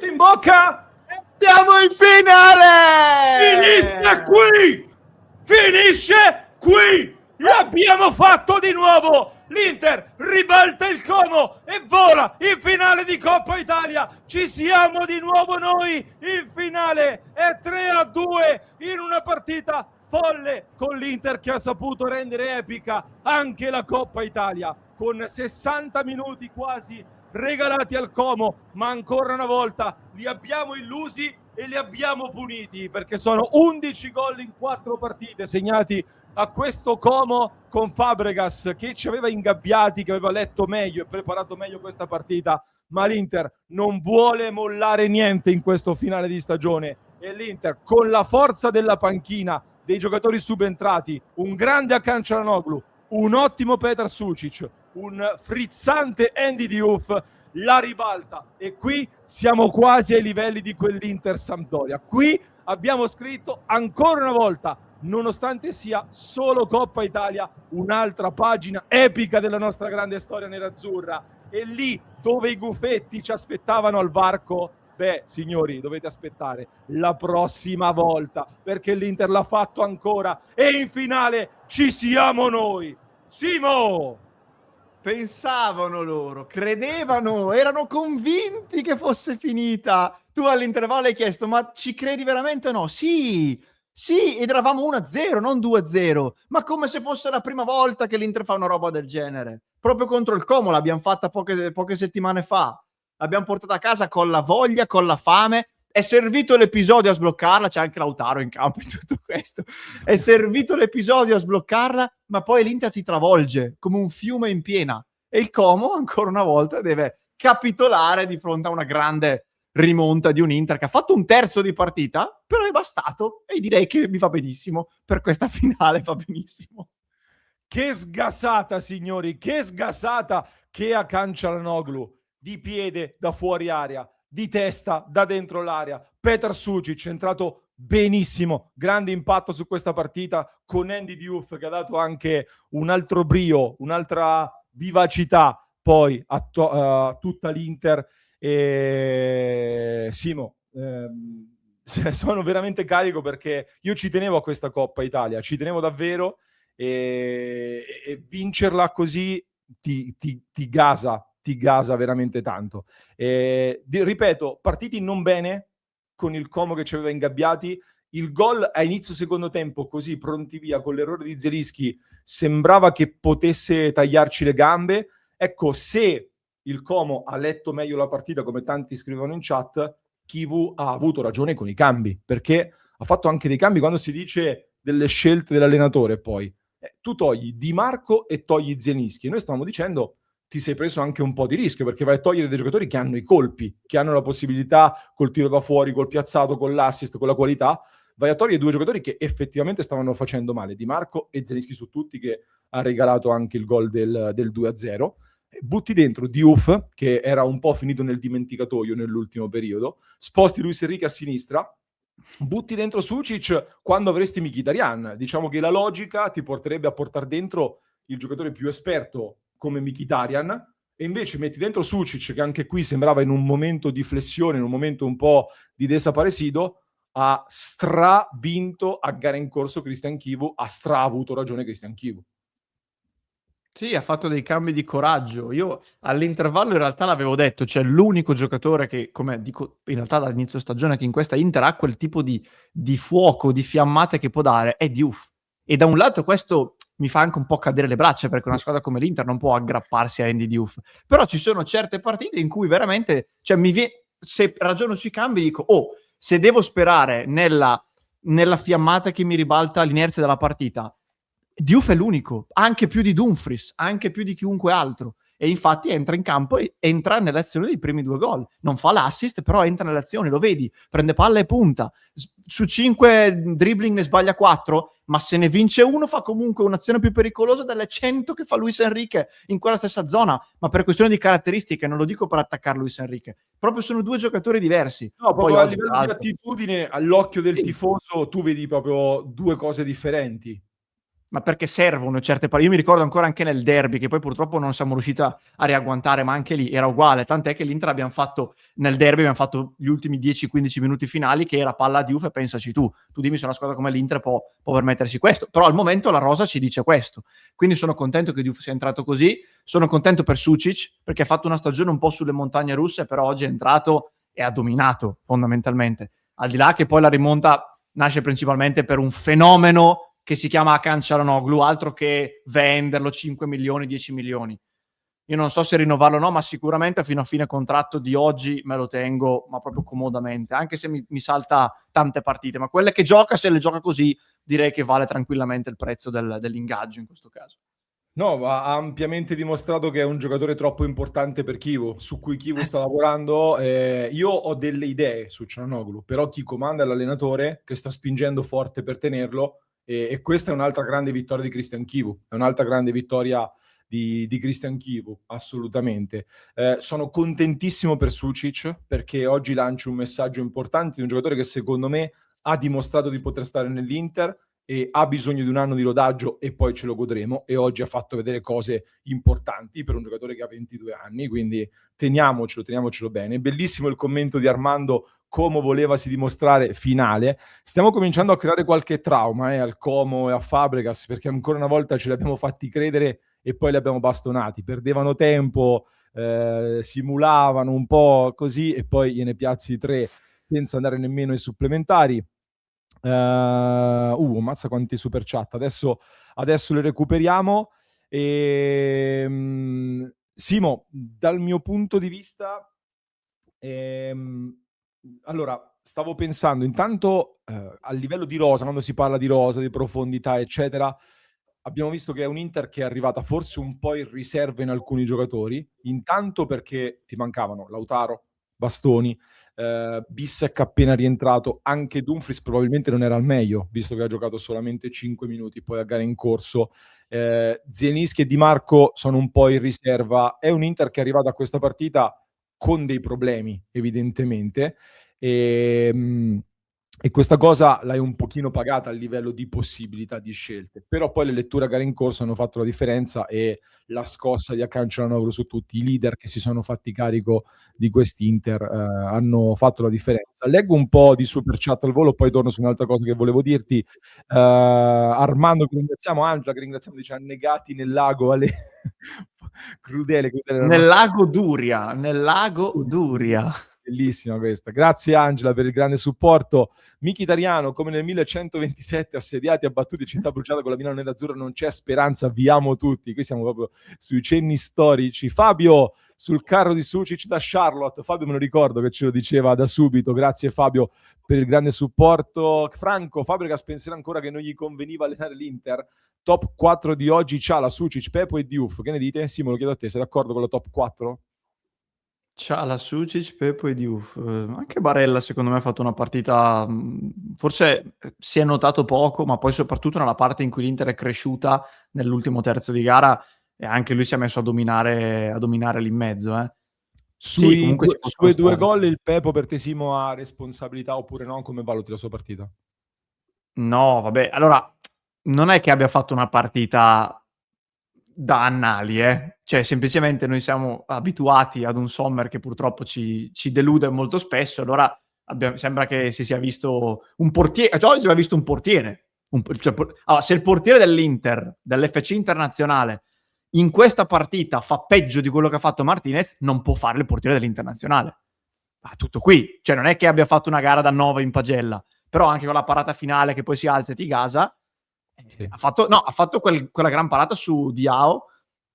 in bocca. Siamo in finale! Finisce qui! L'abbiamo fatto di nuovo! L'Inter ribalta il Como e vola in finale di Coppa Italia! Ci siamo di nuovo noi in finale! È 3-2 in una partita folle con l'Inter che ha saputo rendere epica anche la Coppa Italia con 60 minuti quasi regalati al Como, ma ancora una volta li abbiamo illusi e li abbiamo puniti perché sono 11 gol in 4 partite segnati a questo Como con Fabregas che ci aveva ingabbiati, che aveva letto meglio e preparato meglio questa partita, ma l'Inter non vuole mollare niente in questo finale di stagione e l'Inter con la forza della panchina, dei giocatori subentrati, un grande Hakan Çalhanoğlu, un ottimo Petar Sucic, un frizzante Andy Diouf, la ribalta e qui siamo quasi ai livelli di quell'Inter Sampdoria. Qui abbiamo scritto ancora una volta, nonostante sia solo Coppa Italia, un'altra pagina epica della nostra grande storia nerazzurra. E lì dove i gufetti ci aspettavano al varco, beh, signori, dovete aspettare la prossima volta, perché l'Inter l'ha fatto ancora e in finale ci siamo noi. Simo! Pensavano loro, credevano, erano convinti che fosse finita. Tu all'intervallo hai chiesto, ma ci credi veramente o no? Sì, ed eravamo 1-0, non 2-0. Ma come se fosse la prima volta che l'Inter fa una roba del genere. Proprio contro il Como l'abbiamo fatta poche settimane fa. L'abbiamo portata a casa con la voglia, con la fame. È servito l'episodio a sbloccarla, c'è anche Lautaro in campo in tutto questo. È servito l'episodio a sbloccarla, ma poi l'Inter ti travolge come un fiume in piena. E il Como, ancora una volta, deve capitolare di fronte a una grande rimonta di un Inter che ha fatto un terzo di partita, però è bastato. E direi che mi va benissimo. Per questa finale va benissimo. Che sgasata, signori, che sgasata che Hakan Çalhanoğlu di piede da fuori area, di testa da dentro l'area. Petar Sucic è entrato benissimo, grande impatto su questa partita con Andy Diouf che ha dato anche un altro brio, un'altra vivacità poi a tutta l'Inter. Simo, sono veramente carico perché io ci tenevo a questa Coppa Italia, ci tenevo davvero e vincerla così ti gasa veramente tanto. Ripeto, partiti non bene con il Como che ci aveva ingabbiati, il gol a inizio secondo tempo così pronti via con l'errore di Zielinski sembrava che potesse tagliarci le gambe. Ecco, se il Como ha letto meglio la partita come tanti scrivono in chat, Chivu ha avuto ragione con i cambi, perché ha fatto anche dei cambi quando si dice delle scelte dell'allenatore. Poi tu togli Di Marco e togli Zielinski e noi stavamo dicendo ti sei preso anche un po' di rischio perché vai a togliere dei giocatori che hanno i colpi, che hanno la possibilità col tiro da fuori, col piazzato, con l'assist, con la qualità. Vai a togliere due giocatori che effettivamente stavano facendo male, Di Marco e Zielinski su tutti, che ha regalato anche il gol del 2-0. Butti dentro Diouf, che era un po' finito nel dimenticatoio nell'ultimo periodo, sposti Luis Enrique a sinistra, butti dentro Sucic quando avresti Mkhitaryan. Diciamo che la logica ti porterebbe a portare dentro il giocatore più esperto come Mkhitaryan e invece metti dentro Sucic che anche qui sembrava in un momento di flessione, in un momento un po' di desaparecido, ha stravinto a gara in corso Christian Chivu, ha avuto ragione Christian Chivu. Sì, ha fatto dei cambi di coraggio. Io all'intervallo in realtà l'avevo detto, cioè l'unico giocatore che, come dico in realtà dall'inizio stagione, che in questa Inter ha quel tipo di fuoco, di fiammate che può dare, è Diouf. E da un lato questo mi fa anche un po' cadere le braccia, perché una squadra come l'Inter non può aggrapparsi a Andy Diouf. Però ci sono certe partite in cui veramente, cioè se ragiono sui cambi dico, se devo sperare nella fiammata che mi ribalta l'inerzia della partita, Diouf è l'unico, anche più di Dumfries, anche più di chiunque altro. E infatti entra in campo e entra nell'azione dei primi 2 gol. Non fa l'assist, però entra nell'azione, lo vedi, prende palla e punta. Su 5 dribbling ne sbaglia 4, ma se ne vince uno fa comunque un'azione più pericolosa delle 100 che fa Luis Enrique in quella stessa zona, ma per questione di caratteristiche, non lo dico per attaccare Luis Enrique. Proprio sono 2 giocatori diversi. No, proprio a livello di attitudine, all'occhio del tifoso, tu vedi proprio 2 cose differenti. ma perché servono certe partite. Io mi ricordo ancora anche nel derby, che poi purtroppo non siamo riusciti a riagguantare, ma anche lì era uguale, tant'è che l'Inter nel derby abbiamo fatto gli ultimi 10-15 minuti finali, che era palla a Diouf, e pensaci tu dimmi se una squadra come l'Inter può permettersi questo, però al momento la rosa ci dice questo, quindi sono contento che Diouf sia entrato così, sono contento per Sucic, perché ha fatto una stagione un po' sulle montagne russe, però oggi è entrato e ha dominato fondamentalmente, al di là che poi la rimonta nasce principalmente per un fenomeno che si chiama Hakan Çalhanoğlu, altro che venderlo 5 milioni, 10 milioni. Io non so se rinnovarlo o no, ma sicuramente fino a fine contratto di oggi me lo tengo, ma proprio comodamente, anche se mi salta tante partite, ma quelle che gioca, se le gioca così, direi che vale tranquillamente il prezzo dell'ingaggio in questo caso. No, ha ampiamente dimostrato che è un giocatore troppo importante per Chivu, su cui Chivu sta lavorando. Io ho delle idee su Çalhanoğlu, però chi comanda è l'allenatore che sta spingendo forte per tenerlo, e questa è un'altra grande vittoria di Christian Chivu, è un'altra grande vittoria di Christian Chivu, assolutamente. Sono contentissimo per Sucic, perché oggi lancio un messaggio importante di un giocatore che secondo me ha dimostrato di poter stare nell'Inter e ha bisogno di un anno di rodaggio e poi ce lo godremo, e oggi ha fatto vedere cose importanti per un giocatore che ha 22 anni, quindi teniamocelo bene. Bellissimo il commento di Armando: Como volevasi dimostrare finale. Stiamo cominciando a creare qualche trauma al Como e a Fabregas, perché ancora una volta ce li abbiamo fatti credere e poi li abbiamo bastonati, perdevano tempo, simulavano un po' così e poi gliene piazzi 3 senza andare nemmeno ai supplementari. Ammazza quanti super chat, adesso le recuperiamo. Simo, dal mio punto di vista, allora stavo pensando intanto, a livello di rosa, quando si parla di rosa, di profondità eccetera, abbiamo visto che è un Inter che è arrivata forse un po' in riserva in alcuni giocatori, intanto perché ti mancavano Lautaro, Bastoni, Bissek appena rientrato, anche Dumfries probabilmente non era al meglio, visto che ha giocato solamente 5 minuti poi a gara in corso. Zielinski e Di Marco sono un po' in riserva. È un Inter che è arrivato a questa partita con dei problemi, evidentemente, e questa cosa l'hai un pochino pagata a livello di possibilità di scelte, però poi le letture a gara in corso hanno fatto la differenza, e la scossa di Hakan Çalhanoğlu su tutti i leader che si sono fatti carico di quest'Inter hanno fatto la differenza. Leggo un po' di super chat al volo, poi torno su un'altra cosa che volevo dirti. Armando che ringraziamo, Angela che ringraziamo, dice annegati nel lago alle... crudele Nel lago Duria. Bellissima questa. Grazie Angela per il grande supporto. Miki Tariano, come nel 1127, assediati, abbattuti, città bruciata con la Milano nerazzurra, non c'è speranza, viamo tutti. Qui siamo proprio sui cenni storici. Fabio, sul carro di Sucic da Charlotte. Fabio me lo ricordo che ce lo diceva da subito. Grazie Fabio per il grande supporto. Franco, Fabregas penserà ancora che non gli conveniva allenare l'Inter? Top 4 di oggi c'ha la Sucic, Pepo e Diouf. Che ne dite? Simo, lo chiedo a te, sei d'accordo con la top 4? C'ha Sucic, Pepo e Diouf. Anche Barella secondo me ha fatto una partita, forse si è notato poco, ma poi soprattutto nella parte in cui l'Inter è cresciuta nell'ultimo terzo di gara, e anche lui si è messo a dominare lì in mezzo. Sì, comunque sui due gol il Pepo per te, Simo, ha responsabilità oppure no? Come valuti la sua partita? No, vabbè, allora non è che abbia fatto una partita da annali, cioè semplicemente noi siamo abituati ad un Sommer che purtroppo ci delude molto spesso, allora sembra che si sia visto un portiere, cioè oggi abbiamo visto un portiere, allora, se il portiere dell'Inter, dell'FC Internazionale, in questa partita fa peggio di quello che ha fatto Martinez, non può fare il portiere dell'Internazionale. Tutto qui, cioè non è che abbia fatto una gara da 9 in pagella, però anche con la parata finale che poi si alza e ti gasa, sì. Ha fatto quella gran parata su Diao,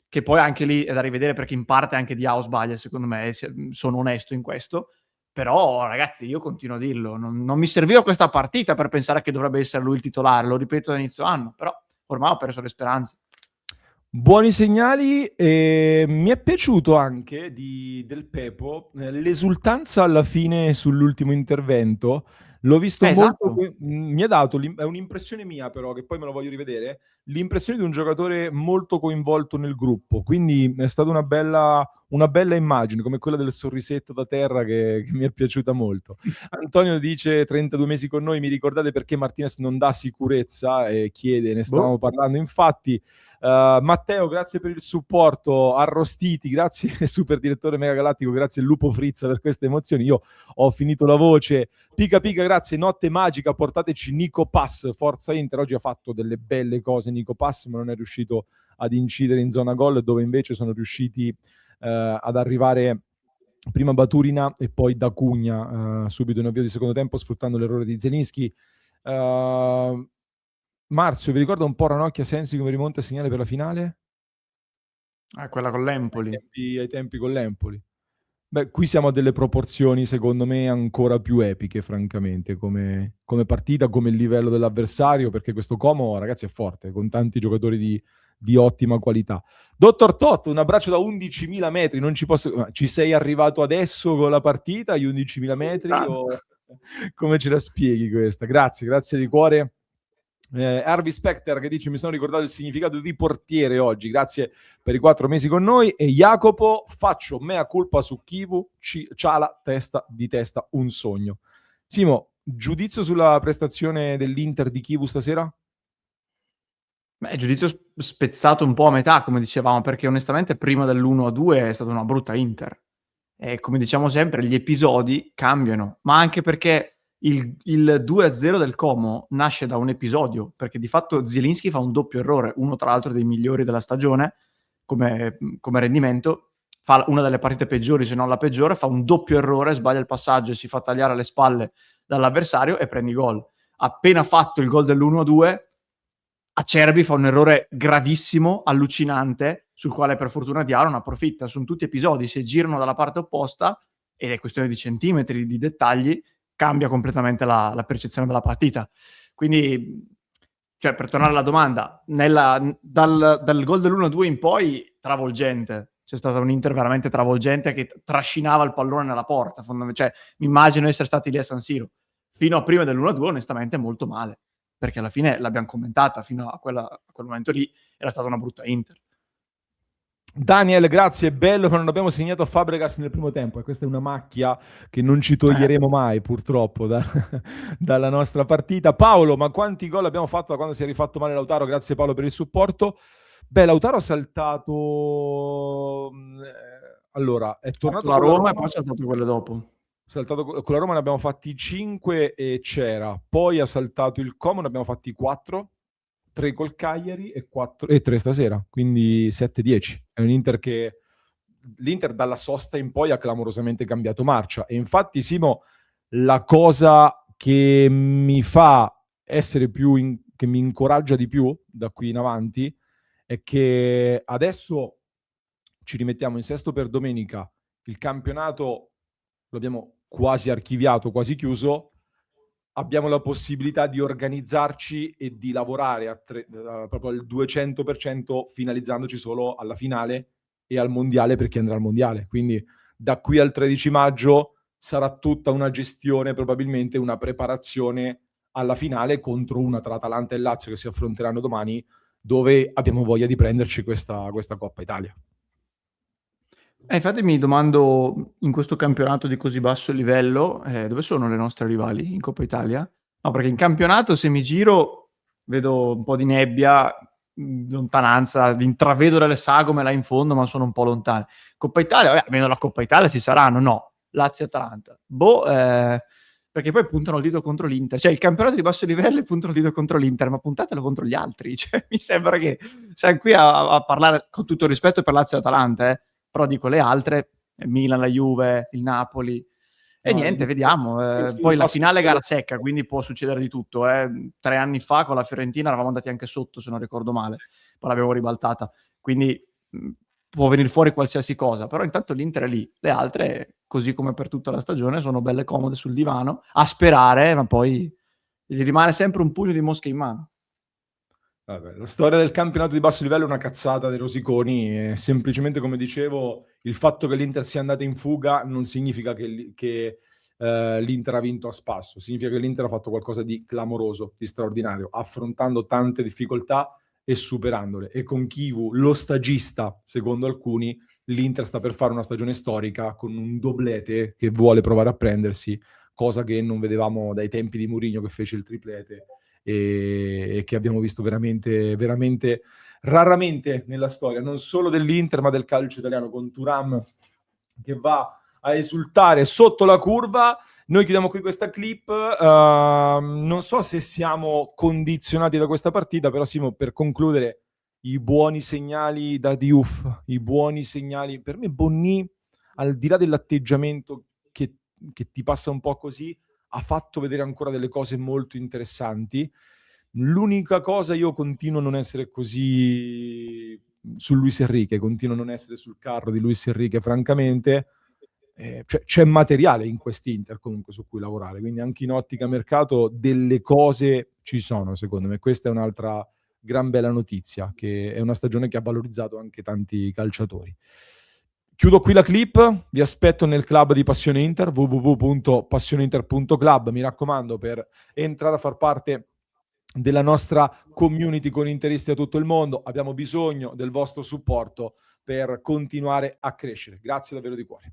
che poi anche lì è da rivedere, perché in parte anche Diao sbaglia, secondo me, sono onesto in questo, però ragazzi io continuo a dirlo, non mi serviva questa partita per pensare che dovrebbe essere lui il titolare, lo ripeto da inizio anno, però ormai ho perso le speranze. Buoni segnali, mi è piaciuto anche del Pepo l'esultanza alla fine sull'ultimo intervento. L'ho visto molto, esatto. Mi ha dato, è un'impressione mia però, che poi me lo voglio rivedere, l'impressione di un giocatore molto coinvolto nel gruppo, quindi è stata una bella una bella immagine, come quella del sorrisetto da terra che mi è piaciuta molto. Antonio dice 32 mesi con noi, mi ricordate perché Martinez non dà sicurezza? E chiede, ne stavamo parlando infatti. Matteo, grazie per il supporto. Arrostiti, grazie super direttore Mega Galattico, grazie Lupo Frizza per queste emozioni. Io ho finito la voce. Pica Pica, grazie. Notte magica, portateci Nico Pass, Forza Inter. Oggi ha fatto delle belle cose Nico Pass, ma non è riuscito ad incidere in zona gol, dove invece sono riusciti ad arrivare prima Baturina e poi D'Acugna subito in avvio di secondo tempo, sfruttando l'errore di Zelinski. Marzio, vi ricorda un po' Ranocchia Sensi come rimonta a segnale per la finale? Quella con l'Empoli. Ai tempi con l'Empoli. Beh, qui siamo a delle proporzioni, secondo me, ancora più epiche, francamente, come partita, come il livello dell'avversario, perché questo Como, ragazzi, è forte, con tanti giocatori di ottima qualità. Dottor Tot, un abbraccio da 11.000 metri, non ci posso... Ma ci sei arrivato adesso con la partita, agli 11.000 metri, o come ce la spieghi questa? Grazie di cuore. Harvey Specter che dice: mi sono ricordato il significato di portiere oggi, grazie per i 4 mesi con noi. E Jacopo, faccio mea culpa su Kivu, Ciala, testa di testa, un sogno. Simo, giudizio sulla prestazione dell'Inter di Kivu stasera? Beh, giudizio spezzato un po' a metà, come dicevamo, perché onestamente prima dell'1-2 è stata una brutta Inter. E come diciamo sempre, gli episodi cambiano, ma anche perché il 2-0 del Como nasce da un episodio, perché di fatto Zielinski fa un doppio errore, uno tra l'altro dei migliori della stagione come rendimento, fa una delle partite peggiori se non la peggiore, fa un doppio errore, sbaglia il passaggio e si fa tagliare alle spalle dall'avversario e prende i gol. Appena fatto il gol dell'1-2, Acerbi fa un errore gravissimo, allucinante, sul quale per fortuna Diao non approfitta. Sono tutti episodi, se girano dalla parte opposta, ed è questione di centimetri, di dettagli, cambia completamente la percezione della partita. Quindi, cioè, per tornare alla domanda, dal gol dell'1-2 in poi, travolgente. C'è stata un Inter veramente travolgente che trascinava il pallone nella porta. Cioè, mi immagino essere stati lì a San Siro. Fino a prima dell'1-2, onestamente, molto male. Perché alla fine l'abbiamo commentata, fino a quel momento lì era stata una brutta Inter. Daniel, grazie, bello, ma non abbiamo segnato a Fabregas nel primo tempo e questa è una macchia che non ci toglieremo mai, purtroppo, dalla nostra partita. Paolo, ma quanti gol abbiamo fatto da quando si è rifatto male Lautaro? Grazie Paolo per il supporto. Beh, Lautaro ha saltato... allora, è tornato la Roma e poi ha saltato quelle dopo. Saltato con la Roma ne abbiamo fatti 5 e c'era, poi ha saltato il Como, ne abbiamo fatti 4, 3 col Cagliari e 3 stasera, quindi 7-10. È un Inter che l'Inter dalla sosta in poi ha clamorosamente cambiato marcia e infatti Simo, la cosa che mi fa essere che mi incoraggia di più da qui in avanti è che adesso ci rimettiamo in sesto per domenica, il campionato lo abbiamo quasi archiviato, quasi chiuso, abbiamo la possibilità di organizzarci e di lavorare proprio al 200% finalizzandoci solo alla finale e al mondiale per chi andrà al mondiale. Quindi da qui al 13 maggio sarà tutta una gestione, probabilmente una preparazione alla finale contro una tra Atalanta e Lazio che si affronteranno domani, dove abbiamo voglia di prenderci questa Coppa Italia. Infatti mi domando, in questo campionato di così basso livello, dove sono le nostre rivali in Coppa Italia? No, perché in campionato, se mi giro, vedo un po' di nebbia, lontananza, intravedo delle sagome là in fondo, ma sono un po' lontane. Coppa Italia, almeno la Coppa Italia ci saranno, no? Lazio e Atalanta. Perché poi puntano il dito contro l'Inter. Cioè, il campionato di basso livello puntano il dito contro l'Inter, ma puntatelo contro gli altri. Cioè, mi sembra che siamo qui a parlare, con tutto il rispetto per Lazio e Atalanta, però dico le altre, il Milan, la Juve, il Napoli. E No, niente, vediamo. Poi la finale è gara secca, quindi può succedere di tutto. 3 anni fa con la Fiorentina eravamo andati anche sotto, se non ricordo male. Poi l'abbiamo ribaltata. Quindi può venire fuori qualsiasi cosa. Però intanto l'Inter è lì. Le altre, così come per tutta la stagione, sono belle comode sul divano, a sperare, ma poi gli rimane sempre un pugno di mosche in mano. Vabbè, la storia del campionato di basso livello è una cazzata dei rosiconi. Semplicemente, come dicevo, il fatto che l'Inter sia andata in fuga non significa che l'Inter ha vinto a spasso, significa che l'Inter ha fatto qualcosa di clamoroso, di straordinario, affrontando tante difficoltà e superandole. E con Kivu, lo stagista, secondo alcuni, l'Inter sta per fare una stagione storica con un doblete che vuole provare a prendersi, cosa che non vedevamo dai tempi di Mourinho che fece il triplete e che abbiamo visto veramente, veramente raramente nella storia, non solo dell'Inter ma del calcio italiano, con Thuram che va a esultare sotto la curva. Noi chiudiamo qui questa clip, non so se siamo condizionati da questa partita, però Simo, per concludere, i buoni segnali da Diouf, i buoni segnali, per me Bonni, al di là dell'atteggiamento che ti passa un po' così, ha fatto vedere ancora delle cose molto interessanti. L'unica cosa, io continuo a non essere così su Luis Enrique, continuo a non essere sul carro di Luis Enrique, francamente. C'è materiale in quest'Inter comunque su cui lavorare, quindi anche in ottica mercato delle cose ci sono, secondo me. Questa è un'altra gran bella notizia, che è una stagione che ha valorizzato anche tanti calciatori. Chiudo qui la clip, vi aspetto nel club di Passione Inter, www.passioneinter.club, mi raccomando, per entrare a far parte della nostra community con interisti da tutto il mondo. Abbiamo bisogno del vostro supporto per continuare a crescere. Grazie davvero di cuore.